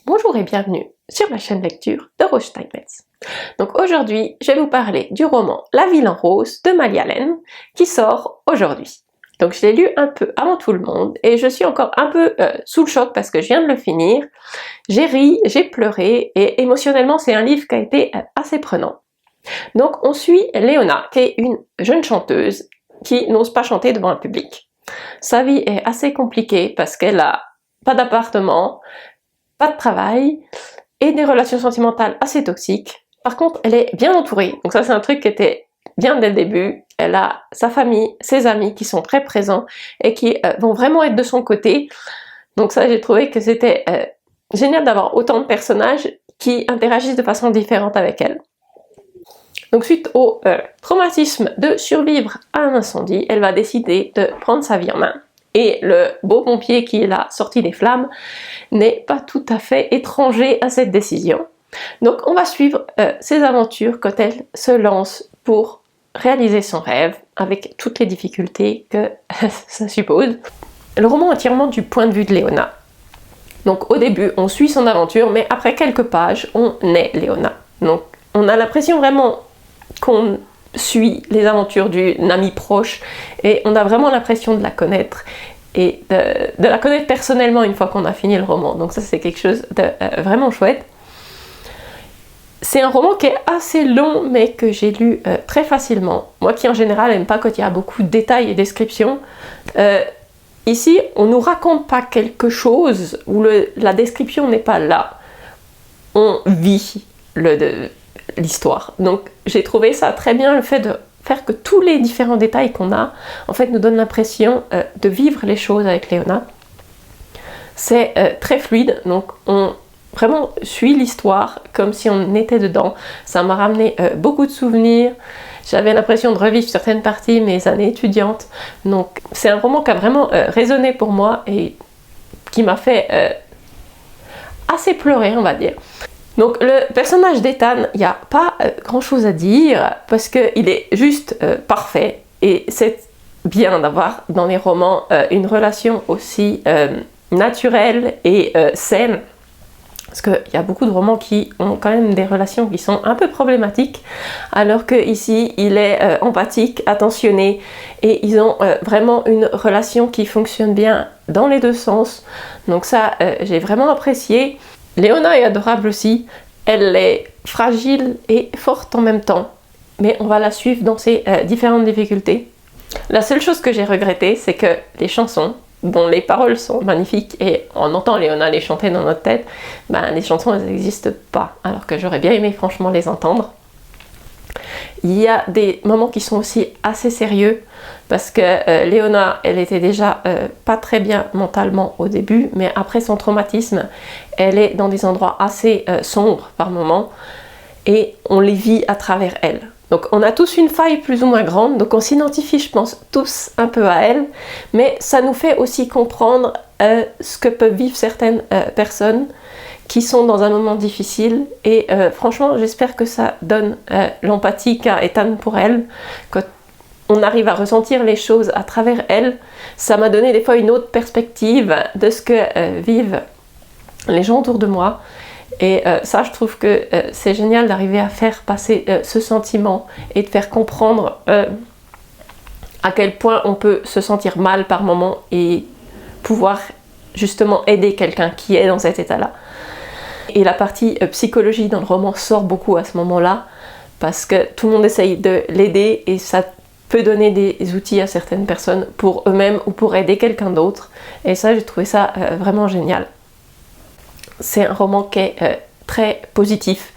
Bonjour et bienvenue sur la chaîne lecture de Rose Steinmetz. Donc aujourd'hui, je vais vous parler du roman La Ville en rose de Mali Allen qui sort aujourd'hui. Donc je l'ai lu un peu avant tout le monde et je suis encore un peu sous le choc parce que je viens de le finir. J'ai ri, j'ai pleuré et émotionnellement c'est un livre qui a été assez prenant. Donc on suit Léona qui est une jeune chanteuse qui n'ose pas chanter devant un public. Sa vie est assez compliquée parce qu'elle a pas d'appartement, pas de travail et des relations sentimentales assez toxiques. Par contre, elle est bien entourée, donc ça c'est un truc qui était bien dès le début. Elle a sa famille, ses amis qui sont très présents et qui vont vraiment être de son côté. Donc ça, j'ai trouvé que c'était génial d'avoir autant de personnages qui interagissent de façon différente avec elle. Donc suite au traumatisme de survivre à un incendie, elle va décider de prendre sa vie en main. Et le beau pompier qui l'a sorti des flammes n'est pas tout à fait étranger à cette décision. Donc on va suivre ses aventures quand elle se lance pour réaliser son rêve, avec toutes les difficultés que ça suppose. Le roman est entièrement du point de vue de Léona. Donc au début on suit son aventure, mais après quelques pages on est Léona. Donc on a l'impression vraiment qu'on suit les aventures d'une amie proche et on a vraiment l'impression de la connaître et de la connaître personnellement une fois qu'on a fini le roman. Donc ça c'est quelque chose de vraiment chouette. C'est un roman qui est assez long mais que j'ai lu très facilement. Moi qui en général n'aime pas quand il y a beaucoup de détails et descriptions, ici on nous raconte pas quelque chose où la description n'est pas là. On vit l'histoire. Donc j'ai trouvé ça très bien, le fait de faire que tous les différents détails qu'on a, en fait, nous donnent l'impression de vivre les choses avec Léona. C'est très fluide, donc on vraiment suit l'histoire comme si on était dedans. Ça m'a ramené beaucoup de souvenirs. J'avais l'impression de revivre certaines parties de mes années étudiantes. Donc c'est un roman qui a vraiment résonné pour moi et qui m'a fait assez pleurer, on va dire. Donc le personnage d'Ethan, il n'y a pas grand chose à dire parce qu'il est juste parfait et c'est bien d'avoir dans les romans une relation aussi naturelle et saine, parce qu'il y a beaucoup de romans qui ont quand même des relations qui sont un peu problématiques, alors que ici il est empathique, attentionné et ils ont vraiment une relation qui fonctionne bien dans les deux sens. Donc ça j'ai vraiment apprécié. Léona est adorable aussi, elle est fragile et forte en même temps, mais on va la suivre dans ses différentes difficultés. La seule chose que j'ai regrettée, c'est que les chansons, dont les paroles sont magnifiques et on entend Léona les chanter dans notre tête, les chansons elles n'existent pas, alors que j'aurais bien aimé franchement les entendre. Il y a des moments qui sont aussi assez sérieux parce que Léona, elle était déjà pas très bien mentalement au début, mais après son traumatisme, elle est dans des endroits assez sombres par moments et on les vit à travers elle. Donc on a tous une faille plus ou moins grande, donc on s'identifie, je pense, tous un peu à elle, mais ça nous fait aussi comprendre ce que peuvent vivre certaines personnes qui sont dans un moment difficile et franchement j'espère que ça donne l'empathie qu'a Ethan pour elle, quand on arrive à ressentir les choses à travers elle. Ça m'a donné des fois une autre perspective de ce que vivent les gens autour de moi et ça je trouve que c'est génial d'arriver à faire passer ce sentiment et de faire comprendre à quel point on peut se sentir mal par moment et pouvoir justement aider quelqu'un qui est dans cet état-là. Et la partie psychologie dans le roman sort beaucoup à ce moment-là parce que tout le monde essaye de l'aider et ça peut donner des outils à certaines personnes pour eux-mêmes ou pour aider quelqu'un d'autre. Et ça, j'ai trouvé ça vraiment génial. C'est un roman qui est très positif.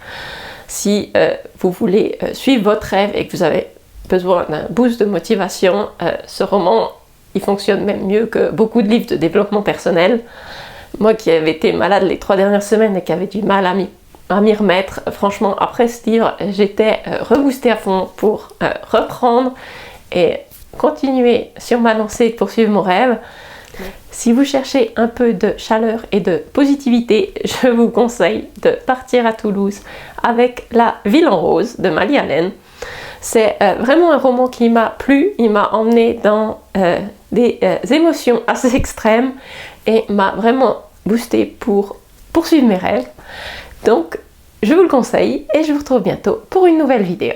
Si vous voulez suivre votre rêve et que vous avez besoin d'un boost de motivation, ce roman, il fonctionne même mieux que beaucoup de livres de développement personnel. Moi qui avais été malade les 3 dernières semaines et qui avait du mal à m'y remettre, franchement après ce livre j'étais reboostée à fond pour reprendre et continuer sur ma lancée et poursuivre mon rêve. Si vous cherchez un peu de chaleur et de positivité, je vous conseille de partir à Toulouse avec La Ville en rose de Mali Allen. C'est vraiment un roman qui m'a plu, il m'a emmené dans des émotions assez extrêmes et m'a vraiment boosté pour poursuivre mes rêves. Donc je vous le conseille et je vous retrouve bientôt pour une nouvelle vidéo.